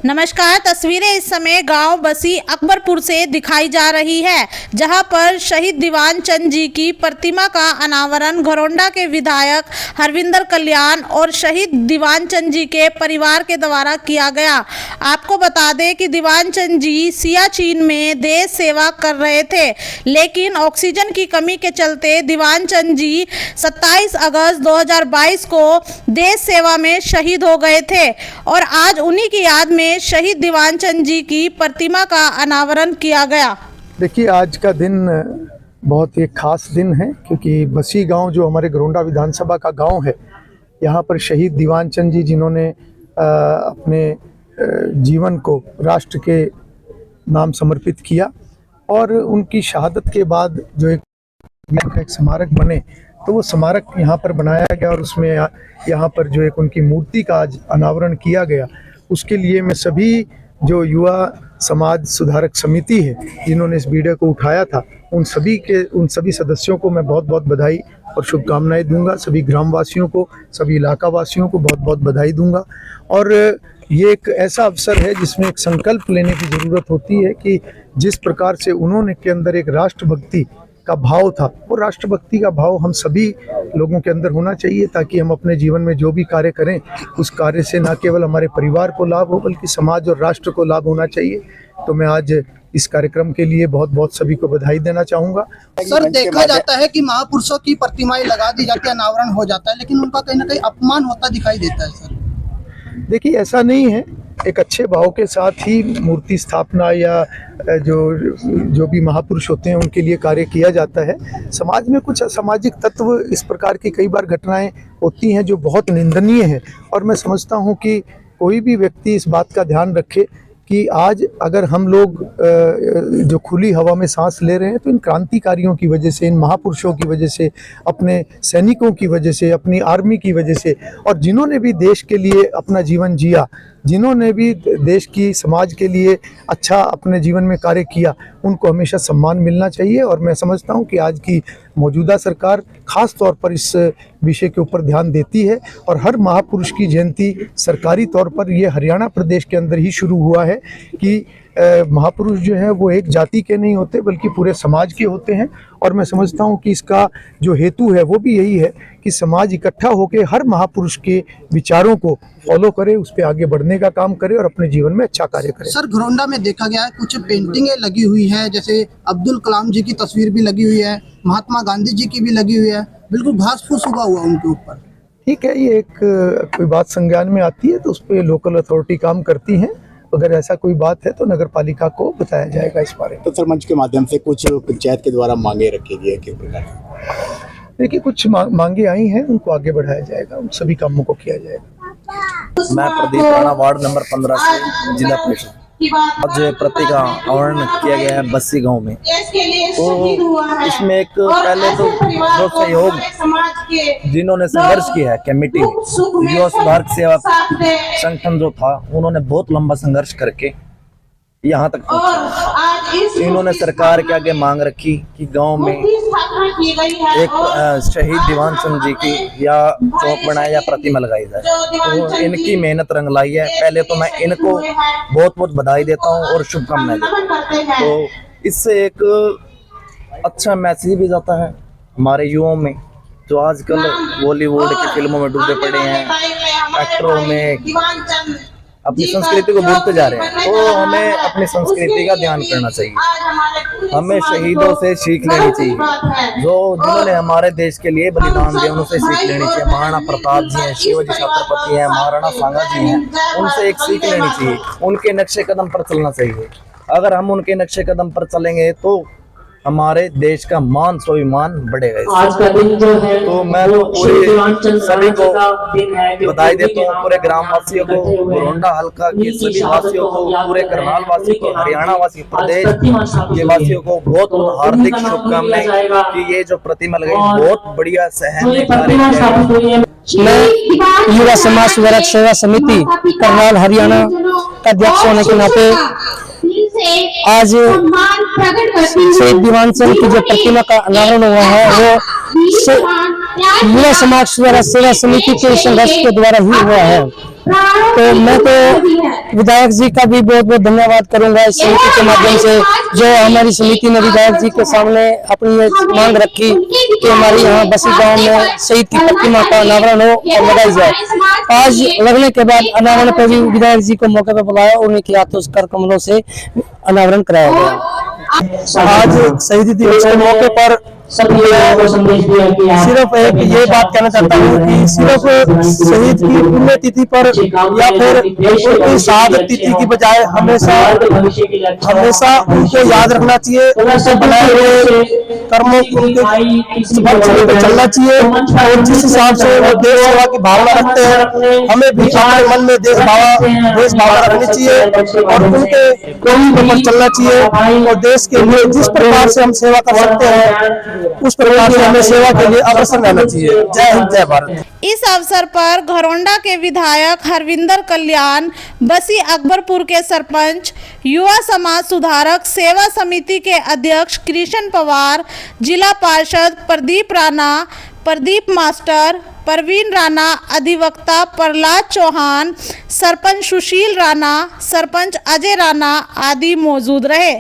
नमस्कार। तस्वीरें इस समय गांव बसी अकबरपुर से दिखाई जा रही है, जहां पर शहीद दीवान चंद जी की प्रतिमा का अनावरण घरौंडा के विधायक हरविंदर कल्याण और शहीद दीवान चंद जी के परिवार के द्वारा किया गया। आपको बता दें कि दीवान चंद जी सियाचिन में देश सेवा कर रहे थे, लेकिन ऑक्सीजन की कमी के चलते दीवान चंद जी 27 अगस्त 2022 को देश सेवा में शहीद हो गए थे और आज उन्हीं की याद में शहीद दीवान चंद जी की प्रतिमा का अनावरण किया गया। देखिए, आज का दिन बहुत ही खास दिन है, क्योंकि बसी गांव जो हमारे घरौंडा विधानसभा का गांव है, यहाँ पर शहीद दीवान चंद जी, जिन्होंने अपने जीवन को राष्ट्र के नाम समर्पित किया और उनकी शहादत के बाद जो एक स्मारक बने, तो वो स्मारक यहाँ पर बनाया गया और उसमें यहाँ पर जो एक उनकी मूर्ति का आज अनावरण किया गया। उसके लिए मैं सभी जो युवा समाज सुधारक समिति है, जिन्होंने इस वीडियो को उठाया था, उन सभी सदस्यों को मैं बहुत बहुत बधाई और शुभकामनाएं दूंगा। सभी ग्रामवासियों को, सभी इलाका वासियों को बहुत बहुत बधाई दूंगा। और ये एक ऐसा अवसर है जिसमें एक संकल्प लेने की ज़रूरत होती है कि जिस प्रकार से उन्होंने के अंदर एक राष्ट्रभक्ति का भाव था, वो राष्ट्रभक्ति का भाव हम सभी लोगों के अंदर होना चाहिए, ताकि हम अपने जीवन में जो भी कार्य करें, उस कार्य से न केवल हमारे परिवार को लाभ हो, बल्कि समाज और राष्ट्र को लाभ होना चाहिए। तो मैं आज इस कार्यक्रम के लिए बहुत बहुत सभी को बधाई देना चाहूँगा। सर, देखा जाता है कि महापुरुषों की प्रतिमाएं लगा दी जाती है, अनावरण हो जाता है, लेकिन उनका कहीं ना कहीं अपमान होता दिखाई देता है। सर देखिए, ऐसा नहीं है। एक अच्छे भाव के साथ ही मूर्ति स्थापना या जो भी महापुरुष होते हैं उनके लिए कार्य किया जाता है। समाज में कुछ असामाजिक तत्व, इस प्रकार की कई बार घटनाएं होती हैं जो बहुत निंदनीय है, और मैं समझता हूं कि कोई भी व्यक्ति इस बात का ध्यान रखे कि आज अगर हम लोग जो खुली हवा में सांस ले रहे हैं, तो इन क्रांतिकारियों की वजह से, इन महापुरुषों की वजह से, अपने सैनिकों की वजह से, अपनी आर्मी की वजह से, और जिन्होंने भी देश के लिए अपना जीवन जिया, जिन्होंने भी देश की, समाज के लिए अच्छा अपने जीवन में कार्य किया, उनको हमेशा सम्मान मिलना चाहिए। और मैं समझता हूं कि आज की मौजूदा सरकार खास तौर पर इस विषय के ऊपर ध्यान देती है, और हर महापुरुष की जयंती सरकारी तौर पर, ये हरियाणा प्रदेश के अंदर ही शुरू हुआ है कि महापुरुष जो हैं वो एक जाति के नहीं होते, बल्कि पूरे समाज के होते हैं। और मैं समझता हूं कि इसका जो हेतु है वो भी यही है कि समाज इकट्ठा होकर हर महापुरुष के विचारों को फॉलो करे, उस पर आगे बढ़ने का काम करे और अपने जीवन में अच्छा कार्य करे। सर, घरौंडा में देखा गया है कुछ पेंटिंगें लगी हुई है, जैसे अब्दुल कलाम जी की तस्वीर भी लगी हुई है, महात्मा गांधी जी की भी लगी हुई है, बिल्कुल घास फूस उगा हुआ उनके ऊपर। ठीक है, ये एक कोई बात संज्ञान में आती है तो उस पर लोकल अथॉरिटी काम करती हैं। अगर ऐसा कोई बात है तो नगर पालिका को बताया जाएगा इस बारे में। तो सरपंच के माध्यम से कुछ पंचायत के द्वारा मांगे रखी गई है, किस प्रकार? देखिए, कुछ मांगे आई हैं, उनको आगे बढ़ाया जाएगा, उन सभी कामों को किया जाएगा। मैं प्रदीप राणा, वार्ड नंबर 15 से जिला परिषद। आज प्रतिका अनावरण किया गया है बस्सी गांव में। तो इसमें एक पहले तो जो सहयोग जिन्होंने संघर्ष किया है, कमेटी युवा सुधारक सेवा संगठन जो था, उन्होंने बहुत लंबा संघर्ष करके यहाँ तक पहुंचा। इन्होंने सरकार के आगे मांग रखी कि गांव में एक शहीद दीवान चंद जी की या चौक बनाया या प्रतिमा लगाई जाए। तो इनकी मेहनत रंग लाई है। पहले तो मैं इनको बहुत बहुत बधाई देता हूं और शुभकामनाएं देता हूं। तो इससे एक अच्छा मैसेज भी जाता है हमारे युवाओं में, जो आजकल बॉलीवुड की फिल्मों में डूबे पड़े हैं, एक्टरों में अपनी संस्कृति को भूलते जा रहे हैं। तो हमें अपनी संस्कृति का ध्यान करना चाहिए। हमें शहीदों से सीख लेनी चाहिए, जिन्होंने हमारे देश के लिए बलिदान दिया, उनसे सीख लेनी चाहिए। महाराणा प्रताप जी हैं, शिवाजी छत्रपति हैं, महाराणा सांगा जी हैं, उनसे एक सीख लेनी चाहिए। उनके नक्शे कदम पर चलना चाहिए। अगर हम उनके नक्शे कदम पर चलेंगे तो हमारे देश का मान स्वाभिमान बढ़ेगा। आज का दिन जो है तो मैं पूरे सभी को बधाई देता हूँ, पूरे ग्रामवासियों को, घरौंडा हल्का के सभी वासियों को, पूरे करनाल वासियों को, हरियाणा वासी, प्रदेश के वासियों को बहुत बहुत हार्दिक शुभकामनाएं कि ये जो प्रतिमा लगाई बहुत बढ़िया सहन कार्य। मैं युवा समाज सुधारक सेवा समिति करनाल हरियाणा का अध्यक्ष होने के नाते आज शहीद दीवान चंद की जो प्रतिमा का अनावरण हुआ है, वो युवा समाज सुधारक सेवा समिति के संघर्ष के द्वारा ही हुआ है। तो मैं तो विधायक जी का भी बहुत बहुत धन्यवाद करूंगा इस समिति के माध्यम से, जो हमारी समिति ने विधायक जी के सामने अपनी ये मांग रखी कि हमारी यहाँ बसी गांव में शहीद की प्रतिमा का अनावरण हो और लगाई जाए। आज लगने के बाद अनावरण पर भी विधायक जी को मौके पर बुलाया और उनके हाथों कर कमलों से अनावरण कराया गया। आज शहीदी दिवस के मौके पर सिर्फ एक ये बात कहना चाहता हूँ कि सिर्फ शहीद की पुण्यतिथि पर या फिर उनकी शहादत तिथि की बजाय हमेशा उनको याद रखना चाहिए, उनसे बनाए हुए कर्मों को चलना चाहिए और जिस हिसाब से वो देश सेवा की भावना रखते हैं हमें भी अपने मन में देश भावना रखनी चाहिए और उनके ऊपर चलना चाहिए और देश के लिए जिस प्रकार से हम सेवा कर सकते हैं उस प्रकार से हमें सेवा के लिए अग्रसर रहना चाहिए। जय हिंद, जय भारत। इस अवसर पर घरौंडा के विधायक हरविंदर कल्याण, बसी अकबरपुर के सरपंच, युवा समाज सुधारक सेवा समिति के अध्यक्ष कृष्ण पवार, जिला पार्षद प्रदीप राणा, प्रदीप मास्टर, परवीन राणा, अधिवक्ता प्रहलाद चौहान, सरपंच सुशील राणा, सरपंच अजय राणा आदि मौजूद रहे।